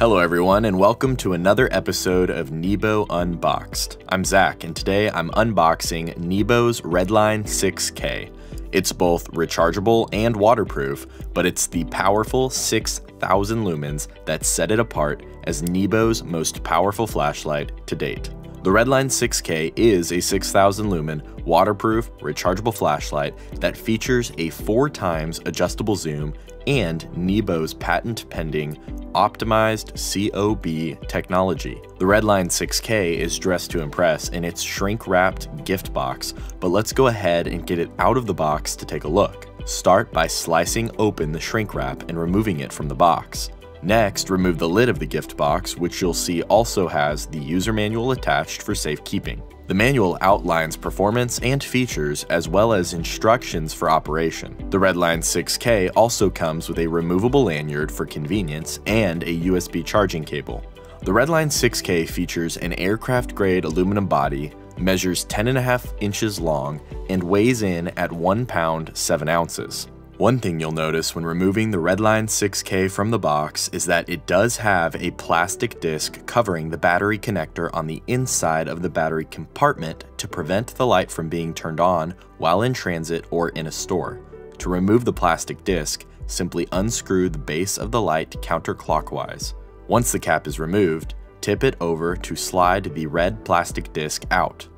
Hello everyone, and welcome to another episode of NEBO Unboxed. I'm Zach, and today I'm unboxing NEBO's Redline 6K. It's both rechargeable and waterproof, but it's the powerful 6,000 lumens that set it apart as NEBO's most powerful flashlight to date. The Redline 6K is a 6,000 lumen, waterproof, rechargeable flashlight that features a 4x adjustable zoom and NEBO's patent-pending optimized COB technology. The Redline 6K is dressed to impress in its shrink-wrapped gift box, but let's go ahead and get it out of the box to take a look. Start by slicing open the shrink wrap and removing it from the box. Next, remove the lid of the gift box, which you'll see also has the user manual attached for safekeeping. The manual outlines performance and features as well as instructions for operation. The Redline 6K also comes with a removable lanyard for convenience and a USB charging cable. The Redline 6K features an aircraft-grade aluminum body, measures 10.5 inches long, and weighs in at 1 pound 7 ounces. One thing you'll notice when removing the Redline 6K from the box is that it does have a plastic disc covering the battery connector on the inside of the battery compartment to prevent the light from being turned on while in transit or in a store. To remove the plastic disc, simply unscrew the base of the light counterclockwise. Once the cap is removed, tip it over to slide the red plastic disc out.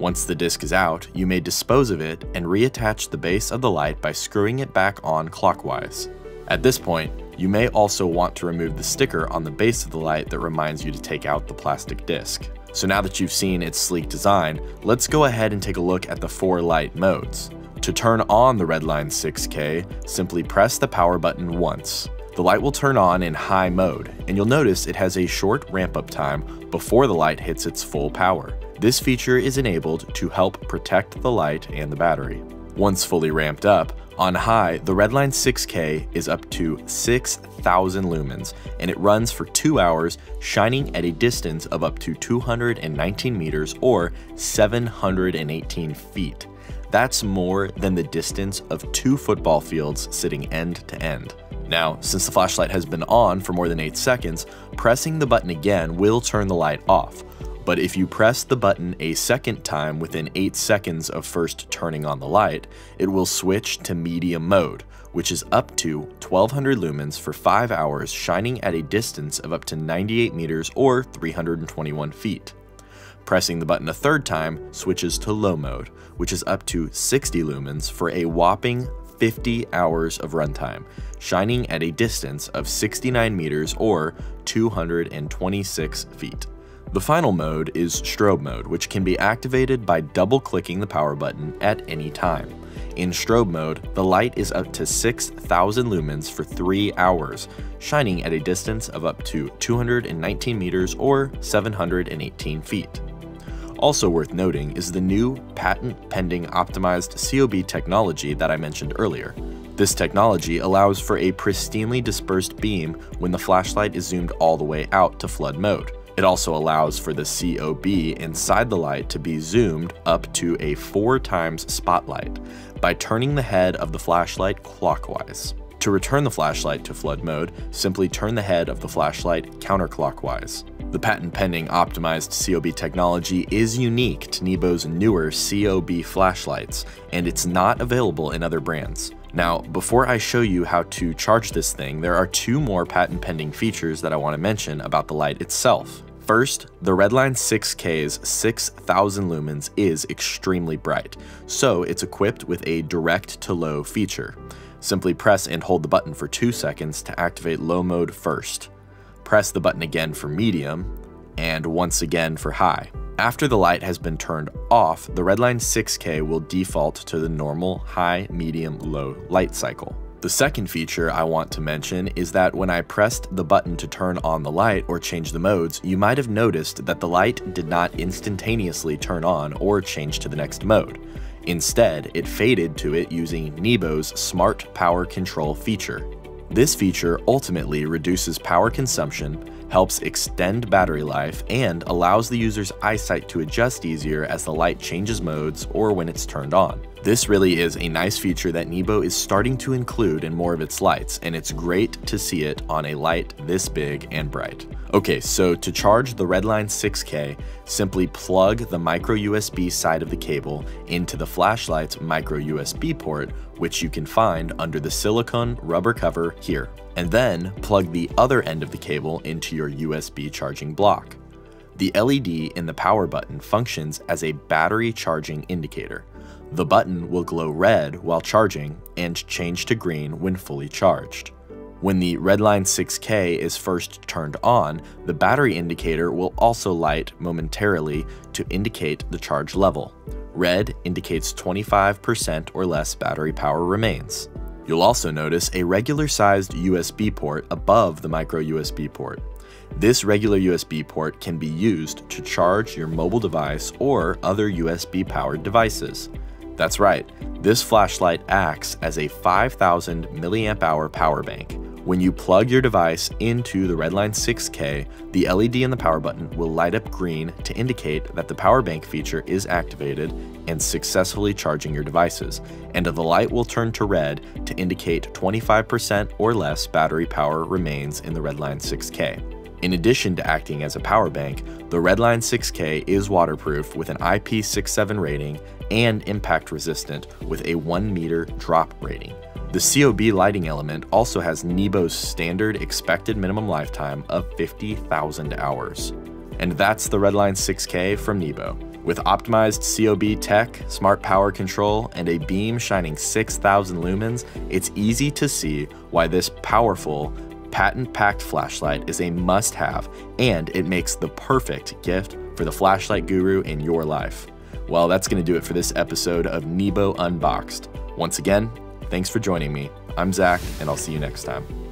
Once the disc is out, you may dispose of it and reattach the base of the light by screwing it back on clockwise. At this point, you may also want to remove the sticker on the base of the light that reminds you to take out the plastic disc. So now that you've seen its sleek design, let's go ahead and take a look at the 4 light modes. To turn on the Redline 6K, simply press the power button once. The light will turn on in high mode, and you'll notice it has a short ramp-up time before the light hits its full power. This feature is enabled to help protect the light and the battery. Once fully ramped up, on high, the Redline 6K is up to 6,000 lumens, and it runs for 2 hours, shining at a distance of up to 219 meters or 718 feet. That's more than the distance of 2 football fields sitting end to end. Now, since the flashlight has been on for more than 8 seconds, pressing the button again will turn the light off. But if you press the button a second time within 8 seconds of first turning on the light, it will switch to medium mode, which is up to 1200 lumens for 5 hours, shining at a distance of up to 98 meters or 321 feet. Pressing the button a third time switches to low mode, which is up to 60 lumens for a whopping 50 hours of runtime, shining at a distance of 69 meters or 226 feet. The final mode is strobe mode, which can be activated by double-clicking the power button at any time. In strobe mode, the light is up to 6,000 lumens for 3 hours, shining at a distance of up to 219 meters or 718 feet. Also worth noting is the new patent-pending optimized COB technology that I mentioned earlier. This technology allows for a pristinely dispersed beam when the flashlight is zoomed all the way out to flood mode. It also allows for the COB inside the light to be zoomed up to a 4x spotlight by turning the head of the flashlight clockwise. To return the flashlight to flood mode, simply turn the head of the flashlight counterclockwise. The patent-pending optimized COB technology is unique to NEBO's newer COB flashlights, and it's not available in other brands. Now, before I show you how to charge this thing, there are 2 more patent-pending features that I want to mention about the light itself. First, the Redline 6K's 6,000 lumens is extremely bright, so it's equipped with a direct-to-low feature. Simply press and hold the button for 2 seconds to activate low mode first. Press the button again for medium, and once again for high. After the light has been turned off, the Redline 6K will default to the normal high, medium, low light cycle. The second feature I want to mention is that when I pressed the button to turn on the light or change the modes, you might have noticed that the light did not instantaneously turn on or change to the next mode. Instead, it faded to it using NEBO's Smart Power Control feature. This feature ultimately reduces power consumption, helps extend battery life, and allows the user's eyesight to adjust easier as the light changes modes or when it's turned on. This really is a nice feature that NEBO is starting to include in more of its lights, and it's great to see it on a light this big and bright. Okay, so to charge the Redline 6K, simply plug the micro USB side of the cable into the flashlight's micro USB port, which you can find under the silicone rubber cover here, and then plug the other end of the cable into your USB charging block. The LED in the power button functions as a battery charging indicator. The button will glow red while charging and change to green when fully charged. When the Redline 6K is first turned on, the battery indicator will also light momentarily to indicate the charge level. Red indicates 25% or less battery power remains. You'll also notice a regular-sized USB port above the micro USB port. This regular USB port can be used to charge your mobile device or other USB-powered devices. That's right, this flashlight acts as a 5,000 milliamp hour power bank. When you plug your device into the Redline 6K, the LED in the power button will light up green to indicate that the power bank feature is activated and successfully charging your devices, and the light will turn to red to indicate 25% or less battery power remains in the Redline 6K. In addition to acting as a power bank, the Redline 6K is waterproof with an IP67 rating and impact resistant with a 1 meter drop rating. The COB lighting element also has NEBO's standard expected minimum lifetime of 50,000 hours. And that's the Redline 6K from NEBO. With optimized COB tech, smart power control, and a beam shining 6,000 lumens, it's easy to see why this powerful, patent-packed flashlight is a must-have, and it makes the perfect gift for the flashlight guru in your life. Well, that's going to do it for this episode of NEBO Unboxed. Once again, thanks for joining me. I'm Zach, and I'll see you next time.